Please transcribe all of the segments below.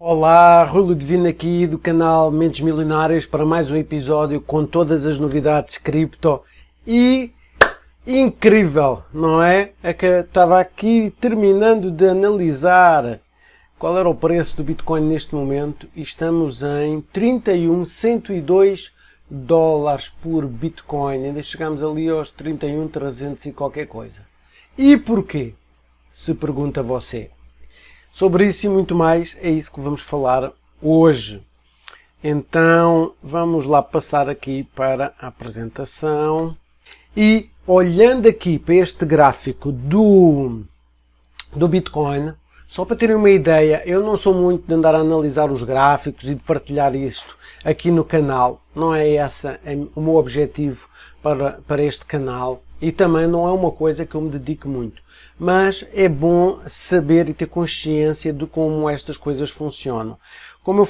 Olá, Rui Ludovino aqui do canal Mentes Milionárias para mais um episódio com todas as novidades cripto e incrível, não é? É que estava aqui terminando de analisar qual era o preço do Bitcoin neste momento e estamos em 31.102 dólares por Bitcoin. Ainda chegamos ali aos 31.300 e qualquer coisa. E porquê? Se pergunta você. Sobre isso e muito mais, é isso que vamos falar hoje. Então, vamos lá passar aqui para a apresentação. E, olhando aqui para este gráfico do Bitcoin, só para terem uma ideia, eu não sou muito de andar a analisar os gráficos e de partilhar isto aqui no canal. Não é esse o meu objetivo para este canal. E também não é uma coisa que eu me dedico muito. Mas é bom saber e ter consciência de como estas coisas funcionam. Como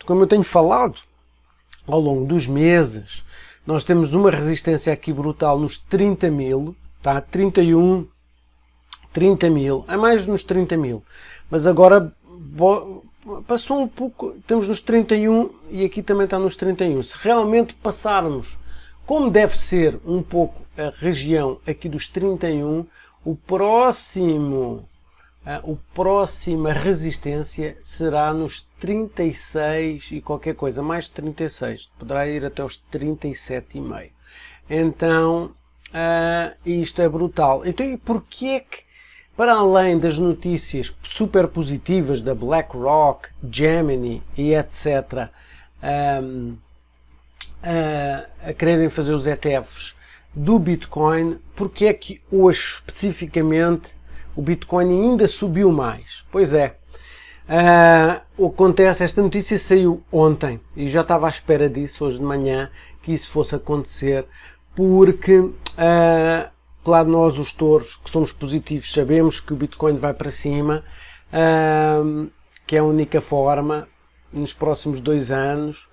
eu tenho falado ao longo dos meses, nós temos uma resistência aqui brutal nos 30 mil, tá? 31, 30 mil, é mais nos 30 mil. Mas agora passou um pouco, estamos nos 31 e aqui também está nos 31. Se realmente passarmos como deve ser um pouco a região aqui dos 31, a próxima resistência será nos 36 e qualquer coisa, mais de 36, poderá ir até os 37,5. Então, isto é brutal. Então, e porquê é que, para além das notícias super positivas da BlackRock, Gemini e etc., a quererem fazer os ETFs do Bitcoin, porque é que hoje especificamente o Bitcoin ainda subiu mais? Pois é, acontece, esta notícia saiu ontem e já estava à espera disso hoje de manhã, que isso fosse acontecer, porque claro, nós os touros que somos positivos sabemos que o Bitcoin vai para cima, que é a única forma nos próximos 2 anos.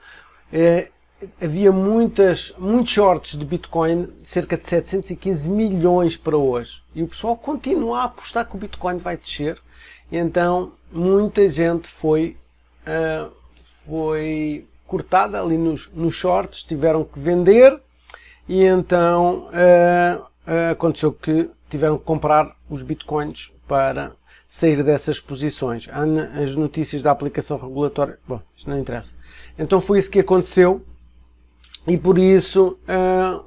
Havia muitos shorts de Bitcoin, cerca de 715 milhões para hoje. E o pessoal continua a apostar que o Bitcoin vai descer. E então, muita gente foi cortada ali nos shorts, tiveram que vender. E então, aconteceu que tiveram que comprar os Bitcoins para sair dessas posições. As notícias da aplicação regulatória, bom, isto não interessa. Então foi isso que aconteceu. E por isso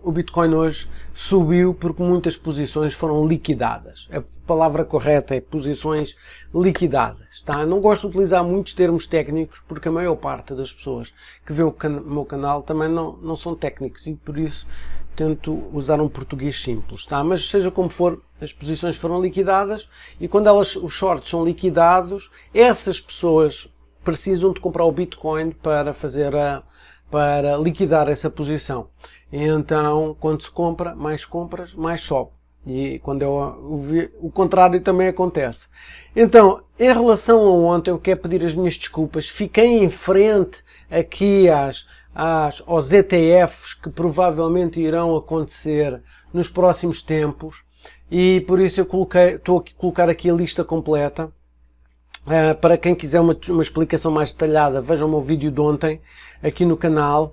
o Bitcoin hoje subiu porque muitas posições foram liquidadas. A palavra correta é posições liquidadas. Tá? Não gosto de utilizar muitos termos técnicos porque a maior parte das pessoas que vê o meu canal também não são técnicos e por isso tento usar um português simples. Tá? Mas seja como for, as posições foram liquidadas e quando os shorts são liquidados, essas pessoas precisam de comprar o Bitcoin para liquidar essa posição. E então, quando se compra, mais compras, mais sobe. E quando o contrário também acontece. Então, em relação a ontem, eu quero pedir as minhas desculpas. Fiquei em frente aqui aos ETFs que provavelmente irão acontecer nos próximos tempos. E por isso estou a colocar aqui a lista completa. Para quem quiser uma explicação mais detalhada, vejam o meu vídeo de ontem aqui no canal,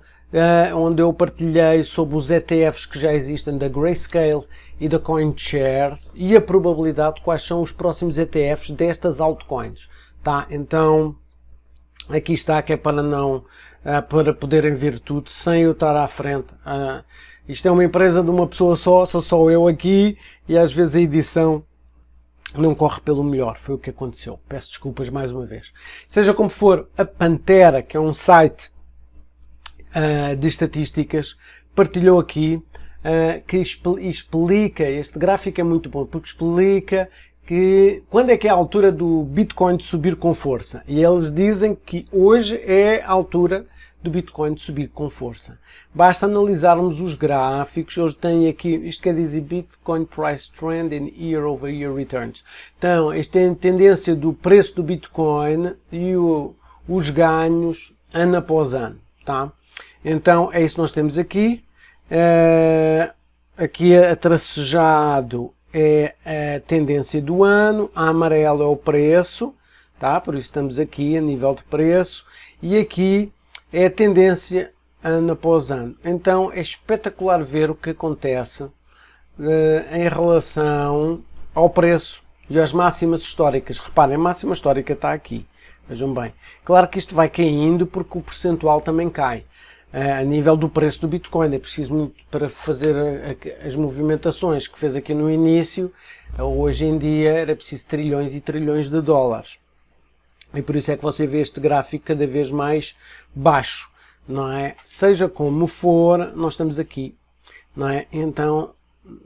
onde eu partilhei sobre os ETFs que já existem da Grayscale e da CoinShares e a probabilidade de quais são os próximos ETFs destas altcoins. Tá? Então, aqui está, que é para poderem ver tudo sem eu estar à frente. Isto é uma empresa de uma pessoa só, sou só eu aqui e às vezes a edição não corre pelo melhor, foi o que aconteceu. Peço desculpas mais uma vez. Seja como for, a Pantera, que é um site de estatísticas, partilhou aqui que explica, este gráfico é muito bom, porque explica que quando é que é a altura do Bitcoin de subir com força. E eles dizem que hoje é a altura do Bitcoin de subir com força. Basta analisarmos os gráficos. Eles têm aqui, isto quer dizer Bitcoin Price Trend in Year over Year Returns. Então, esta é a tendência do preço do Bitcoin e os ganhos ano após ano. Tá? Então, é isso que nós temos aqui. Aqui atracejado é a tendência do ano, a amarelo é o preço, tá? Por isso estamos aqui a nível de preço e aqui é a tendência ano após ano. Então é espetacular ver o que acontece em relação ao preço e às máximas históricas. Reparem, a máxima histórica está aqui. Vejam bem. Claro que isto vai caindo porque o percentual também cai. A nível do preço do Bitcoin, é preciso muito para fazer as movimentações que fez aqui no início. Hoje em dia era preciso trilhões e trilhões de dólares. E por isso é que você vê este gráfico cada vez mais baixo, não é? Seja como for, nós estamos aqui, não é? Então,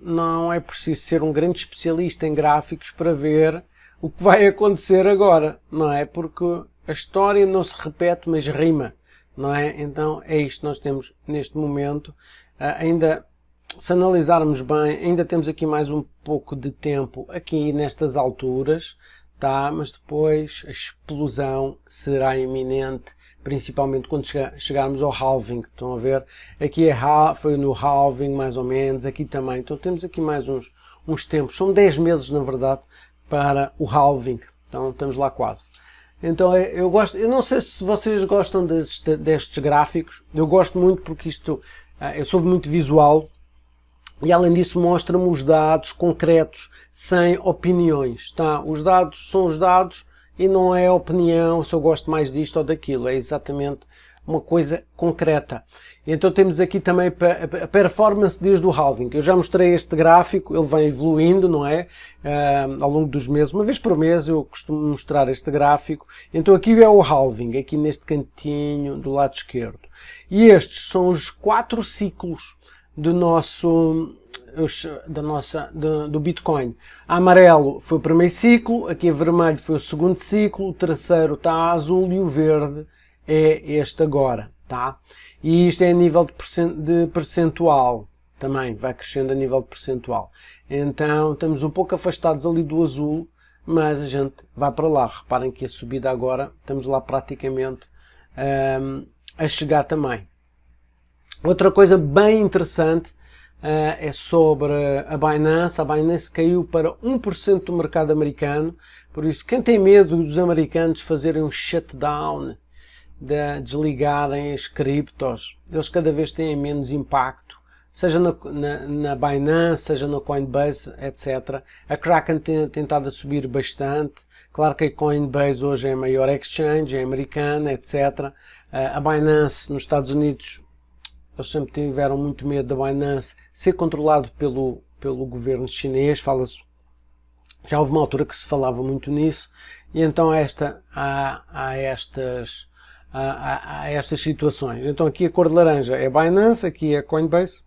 não é preciso ser um grande especialista em gráficos para ver o que vai acontecer agora, não é? Porque a história não se repete, mas rima, não é? Então, é isto que nós temos neste momento. Ainda, se analisarmos bem, ainda temos aqui mais um pouco de tempo aqui nestas alturas, tá? Mas depois a explosão será iminente, principalmente quando chegarmos ao halving. Estão a ver? Aqui foi no halving, mais ou menos, aqui também. Então temos aqui mais uns tempos. São 10 meses, na verdade, para o halving. Então estamos lá quase. Então eu não sei se vocês gostam destes gráficos. Eu gosto muito porque eu sou muito visual. E além disso mostra-me os dados concretos, sem opiniões, tá? Os dados são os dados e não é opinião se eu gosto mais disto ou daquilo, é exatamente uma coisa concreta. Então temos aqui também a performance desde o halving. Eu já mostrei este gráfico, ele vai evoluindo, não é? Ao longo dos meses, uma vez por mês eu costumo mostrar este gráfico. Então aqui é o halving, aqui neste cantinho do lado esquerdo. E estes são os 4 ciclos do Bitcoin. A amarelo foi o primeiro ciclo, aqui a vermelho foi o segundo ciclo, o terceiro está a azul e o verde é este agora, tá? E isto é a nível de percentual, também vai crescendo a nível de percentual. Então estamos um pouco afastados ali do azul, mas a gente vai para lá. Reparem que a subida agora, estamos lá praticamente a chegar também. Outra coisa bem interessante é sobre a Binance. A Binance caiu para 1% do mercado americano. Por isso, quem tem medo dos americanos fazerem um shutdown, de desligarem as criptos, eles cada vez têm menos impacto, seja na Binance, seja na Coinbase, etc. A Kraken tem tentado a subir bastante. Claro que a Coinbase hoje é a maior exchange, é americana, etc. A Binance nos Estados Unidos, eles sempre tiveram muito medo da Binance ser controlado pelo governo chinês. Já houve uma altura que se falava muito nisso, e então há estas situações. Então aqui a cor de laranja é Binance, aqui é Coinbase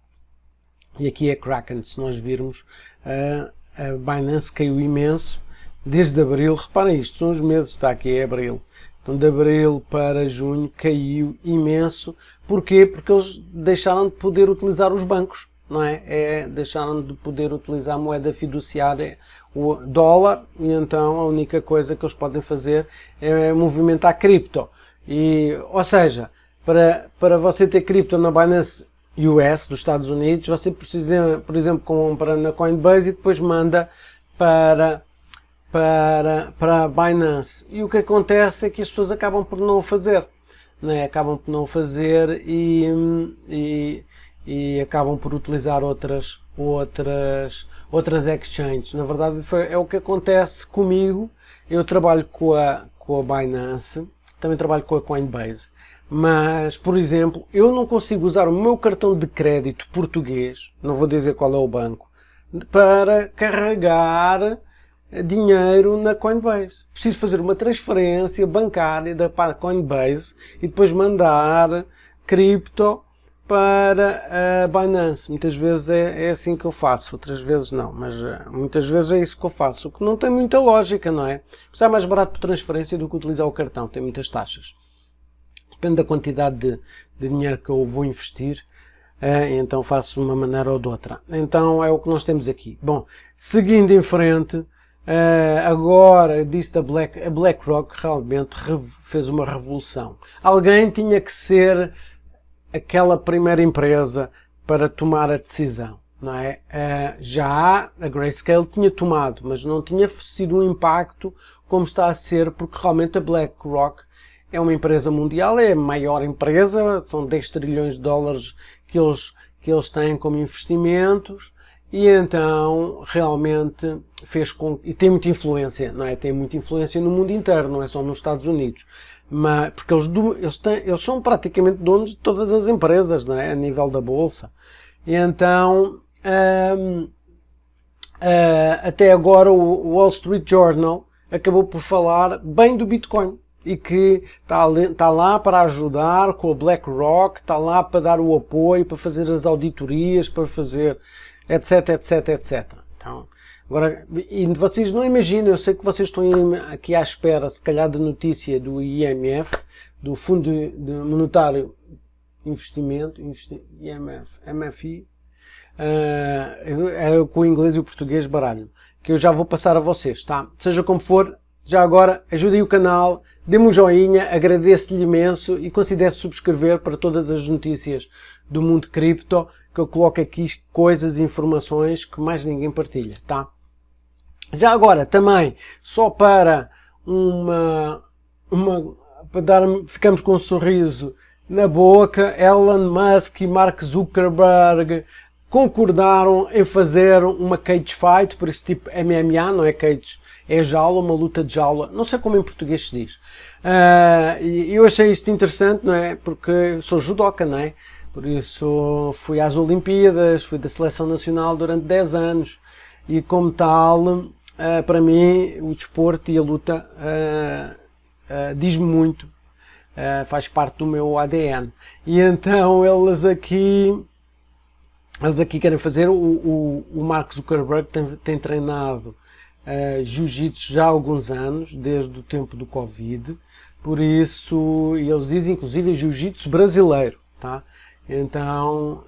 e aqui é Kraken. Se nós virmos, a Binance caiu imenso desde abril. Reparem isto, são os meses, está aqui, é abril. Então de abril para junho caiu imenso. Porquê? Porque eles deixaram de poder utilizar os bancos, não é? Deixaram de poder utilizar a moeda fiduciária, o dólar, e então a única coisa que eles podem fazer é movimentar cripto. Ou seja, para você ter cripto na Binance US dos Estados Unidos, você precisa, por exemplo, compra na Coinbase e depois manda para a Binance. E o que acontece é que as pessoas acabam por não o fazer, né? Acabam por não o fazer e acabam por utilizar outras exchanges. Na verdade é o que acontece comigo. Eu trabalho com a Binance, também trabalho com a Coinbase, mas, por exemplo, eu não consigo usar o meu cartão de crédito português, não vou dizer qual é o banco, para carregar dinheiro na Coinbase. Preciso fazer uma transferência bancária da Coinbase e depois mandar cripto para a Binance. Muitas vezes é assim que eu faço, outras vezes não, mas muitas vezes é isso que eu faço, o que não tem muita lógica, não é? É mais barato por transferência do que utilizar o cartão, tem muitas taxas. Depende da quantidade de dinheiro que eu vou investir, então faço de uma maneira ou de outra. Então é o que nós temos aqui. Bom, seguindo em frente, agora disse a BlackRock realmente fez uma revolução. Alguém tinha que ser aquela primeira empresa para tomar a decisão. não é? Já a Grayscale tinha tomado, mas não tinha sido um impacto como está a ser, porque realmente a BlackRock é uma empresa mundial, é a maior empresa, são 10 trilhões de dólares que eles têm como investimentos, e então realmente fez com, e tem muita influência, não é? Tem muita influência no mundo inteiro, não é só nos Estados Unidos. Mas, porque eles são praticamente donos de todas as empresas, não é? A nível da bolsa. E então, até agora o Wall Street Journal acabou por falar bem do Bitcoin e que está lá para ajudar com a BlackRock, está lá para dar o apoio, para fazer as auditorias, para fazer etc, etc, etc. Então, agora, e vocês não imaginam, eu sei que vocês estão aqui à espera, se calhar, da notícia do IMF, do Fundo Monetário Investimento, IMF, MFI, com o inglês e o português baralho, que eu já vou passar a vocês, tá? Seja como for, já agora, ajudem o canal, dê-me um joinha, agradeço-lhe imenso e considere subscrever para todas as notícias do mundo cripto, que eu coloco aqui coisas e informações que mais ninguém partilha, tá? Já agora, também, só para ficamos com um sorriso na boca, Elon Musk e Mark Zuckerberg concordaram em fazer uma cage fight, por esse tipo MMA, não é cage, é jaula, uma luta de jaula, não sei como em português se diz. E eu achei isto interessante, não é? Porque eu sou judoca, não é? Por isso fui às Olimpíadas, fui da Seleção Nacional durante 10 anos e como tal, para mim, o desporto e a luta diz-me muito, faz parte do meu ADN. E então eles aqui querem fazer, o Mark Zuckerberg tem treinado jiu-jitsu já há alguns anos, desde o tempo do Covid, por isso, e eles dizem inclusive jiu-jitsu brasileiro, tá? Então,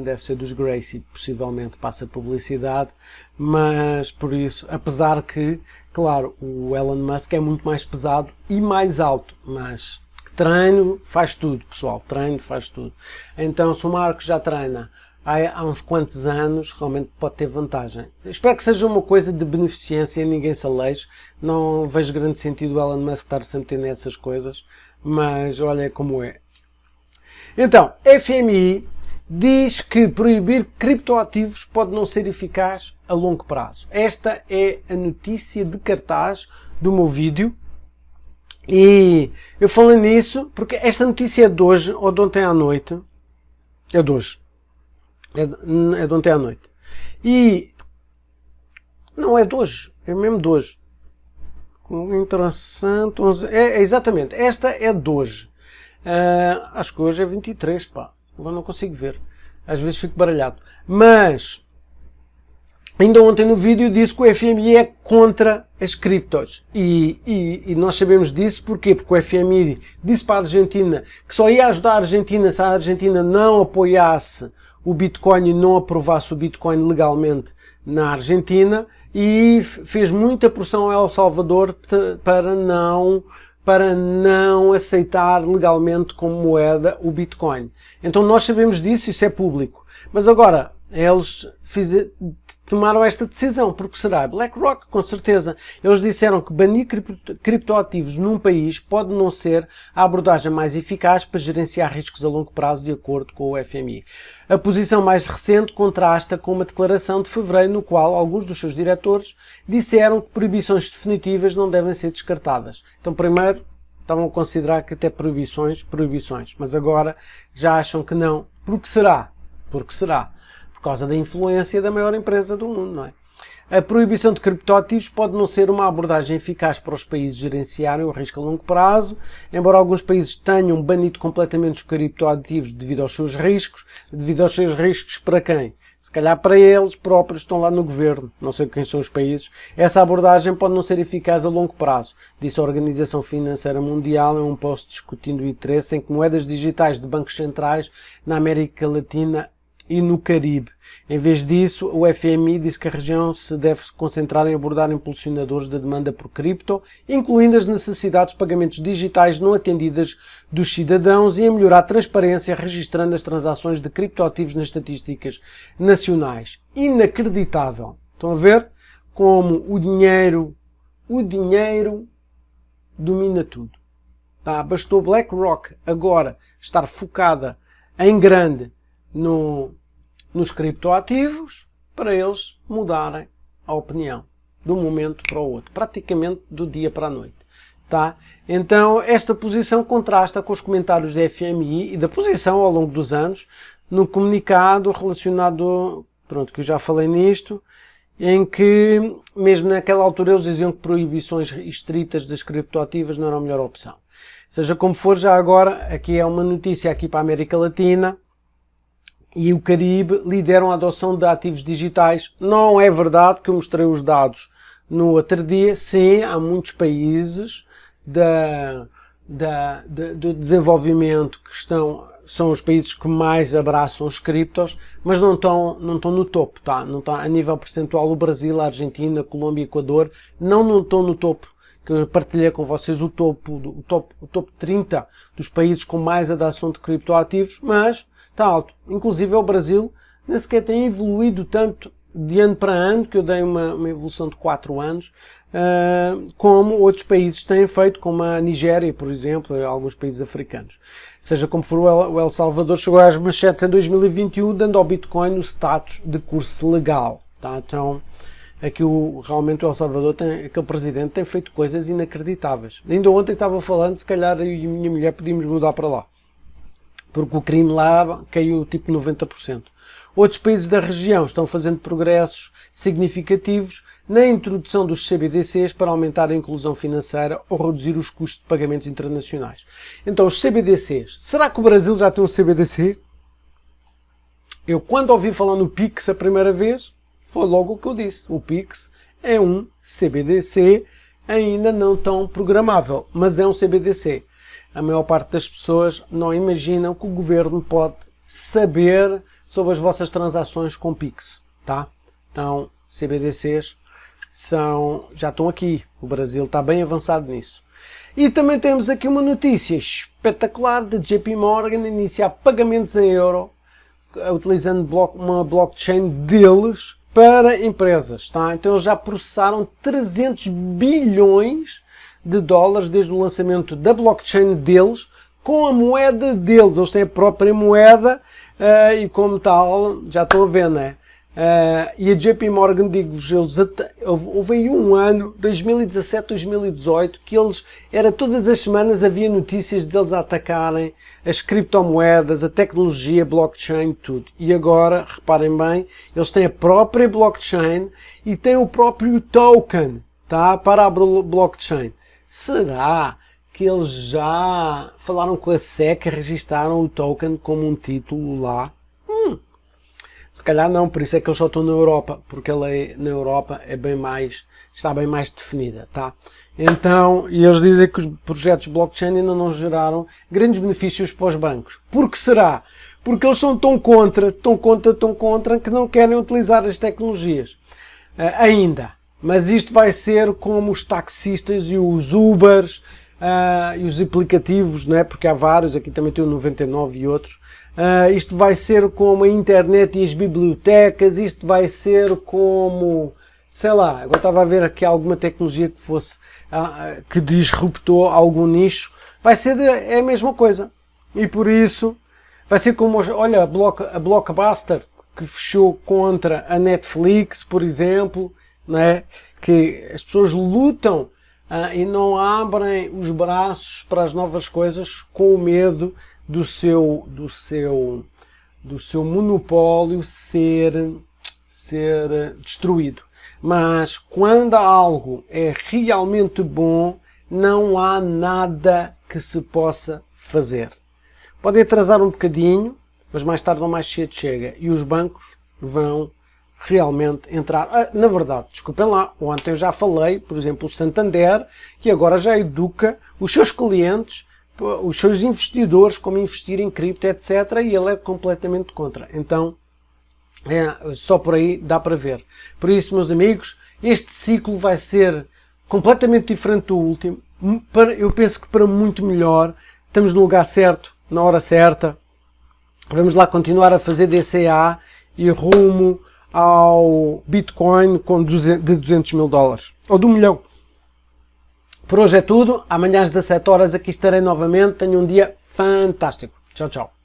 deve ser dos Gracie, possivelmente passa publicidade, mas por isso, apesar que, claro, o Elon Musk é muito mais pesado e mais alto, mas treino faz tudo, pessoal, treino faz tudo. Então, se o Marco já treina há uns quantos anos, realmente pode ter vantagem. Espero que seja uma coisa de beneficência e ninguém se aleixe. Não vejo grande sentido o Elon Musk estar sempre tendo essas coisas, mas olha como é. Então, FMI diz que proibir criptoativos pode não ser eficaz a longo prazo. Esta é a notícia de cartaz do meu vídeo. E eu falo nisso porque esta notícia é de hoje, ou de ontem à noite. É de hoje. É de ontem à noite. E não é de hoje, é mesmo de hoje. Interessante. Exatamente, esta é de hoje. Acho que hoje é 23, pá. Agora não consigo ver. Às vezes fico baralhado. Mas, ainda ontem no vídeo disse que o FMI é contra as criptos. E nós sabemos disso, porquê? Porque o FMI disse para a Argentina que só ia ajudar a Argentina se a Argentina não apoiasse o Bitcoin e não aprovasse o Bitcoin legalmente na Argentina, e fez muita pressão ao El Salvador para não aceitar legalmente como moeda o Bitcoin. Então nós sabemos disso, isso é público. Mas agora, eles tomaram esta decisão. Porque será? BlackRock, com certeza. Eles disseram que banir criptoativos num país pode não ser a abordagem mais eficaz para gerenciar riscos a longo prazo, de acordo com o FMI. A posição mais recente contrasta com uma declaração de fevereiro no qual alguns dos seus diretores disseram que proibições definitivas não devem ser descartadas. Então, primeiro, estavam a considerar que até proibições, mas agora já acham que não. Por que será? Por causa da influência da maior empresa do mundo, não é? A proibição de criptoativos pode não ser uma abordagem eficaz para os países gerenciarem o risco a longo prazo, embora alguns países tenham banido completamente os criptoativos devido aos seus riscos. Devido aos seus riscos para quem? Se calhar para eles próprios, estão lá no governo, não sei quem são os países. Essa abordagem pode não ser eficaz a longo prazo, disse a Organização Financeira Mundial em um post discutindo o interesse em que moedas digitais de bancos centrais na América Latina e no Caribe. Em vez disso, o FMI disse que a região se deve concentrar em abordar impulsionadores da demanda por cripto, incluindo as necessidades de pagamentos digitais não atendidas dos cidadãos e em melhorar a transparência registrando as transações de criptoativos nas estatísticas nacionais. Inacreditável. Estão a ver como o dinheiro domina tudo. Tá? Bastou BlackRock agora estar focada em grande nos criptoativos para eles mudarem a opinião de um momento para o outro, praticamente do dia para a noite. Tá? Então esta posição contrasta com os comentários da FMI e da posição ao longo dos anos no comunicado relacionado, pronto, que eu já falei nisto, em que mesmo naquela altura eles diziam que proibições estritas das criptoativas não eram a melhor opção. Seja como for, já agora, aqui é uma notícia aqui para a América Latina e o Caribe lideram a adoção de ativos digitais. Não é verdade que eu mostrei os dados no outro dia. Sim, há muitos países do desenvolvimento que são os países que mais abraçam os criptos, mas não estão no topo, tá? Não está a nível percentual o Brasil, a Argentina, a Colômbia e o Equador não estão no topo. Que eu partilhei com vocês o top 30 dos países com mais adoção de criptoativos, mas está alto. Inclusive o Brasil nem sequer tem evoluído tanto de ano para ano, que eu dei uma evolução de 4 anos, como outros países têm feito, como a Nigéria, por exemplo, e alguns países africanos. Seja como for, o El Salvador chegou às manchetes em 2021, dando ao Bitcoin o status de curso legal. Tá? Então, aqui realmente o El Salvador, aquele presidente tem feito coisas inacreditáveis. Ainda ontem estava falando, se calhar eu e a minha mulher podíamos mudar para lá. Porque o crime lá caiu tipo 90%. Outros países da região estão fazendo progressos significativos na introdução dos CBDCs para aumentar a inclusão financeira ou reduzir os custos de pagamentos internacionais. Então, os CBDCs. Será que o Brasil já tem um CBDC? Eu, quando ouvi falar no Pix a primeira vez, foi logo o que eu disse. O Pix é um CBDC ainda não tão programável, mas é um CBDC. A maior parte das pessoas não imaginam que o governo pode saber sobre as vossas transações com Pix, tá? Então, CBDCs já estão aqui. O Brasil está bem avançado nisso. E também temos aqui uma notícia espetacular de JP Morgan iniciar pagamentos em euro utilizando uma blockchain deles para empresas, tá? Então eles já processaram 300 bilhões de dólares desde o lançamento da blockchain deles com a moeda deles. Eles têm a própria moeda e como tal, já estão a ver, não é? E a JP Morgan, digo-vos, houve aí um ano, 2017, 2018, que todas as semanas havia notícias deles a atacarem as criptomoedas, a tecnologia, blockchain, tudo. E agora, reparem bem, eles têm a própria blockchain e têm o próprio token, tá? Para a blockchain. Será que eles já falaram com a SEC e registaram o token como um título lá? Se calhar não, por isso é que eles só estão na Europa, porque a lei na Europa está bem mais definida, tá? Então, e eles dizem que os projetos blockchain ainda não geraram grandes benefícios para os bancos. Por que será? Porque eles são tão contra, que não querem utilizar as tecnologias. Ainda. Mas isto vai ser como os taxistas e os Ubers e os aplicativos, não é? Porque há vários, aqui também tem o 99 e outros. Isto vai ser como a internet e as bibliotecas, isto vai ser como, sei lá, agora estava a ver aqui alguma tecnologia que fosse, que disruptou algum nicho, vai ser é a mesma coisa. E por isso, vai ser como, olha, a Blockbuster, que fechou contra a Netflix, por exemplo, não é? Que as pessoas lutam e não abrem os braços para as novas coisas com o medo do seu monopólio ser destruído. Mas quando algo é realmente bom, não há nada que se possa fazer. Pode atrasar um bocadinho, mas mais tarde ou mais cedo chega. E os bancos vão realmente entrar. Na verdade, desculpem lá, ontem eu já falei, por exemplo, o Santander, que agora já educa os seus clientes, os seus investidores, como investir em cripto, etc. E ele é completamente contra. Então, Só por aí dá para ver. Por isso, meus amigos, este ciclo vai ser completamente diferente do último. Eu penso que para muito melhor. Estamos no lugar certo, na hora certa. Vamos lá continuar a fazer DCA e rumo ao Bitcoin de 200 mil dólares. Ou de 1 milhão. Por hoje é tudo. Amanhã às 17 horas aqui estarei novamente. Tenham um dia fantástico. Tchau, tchau.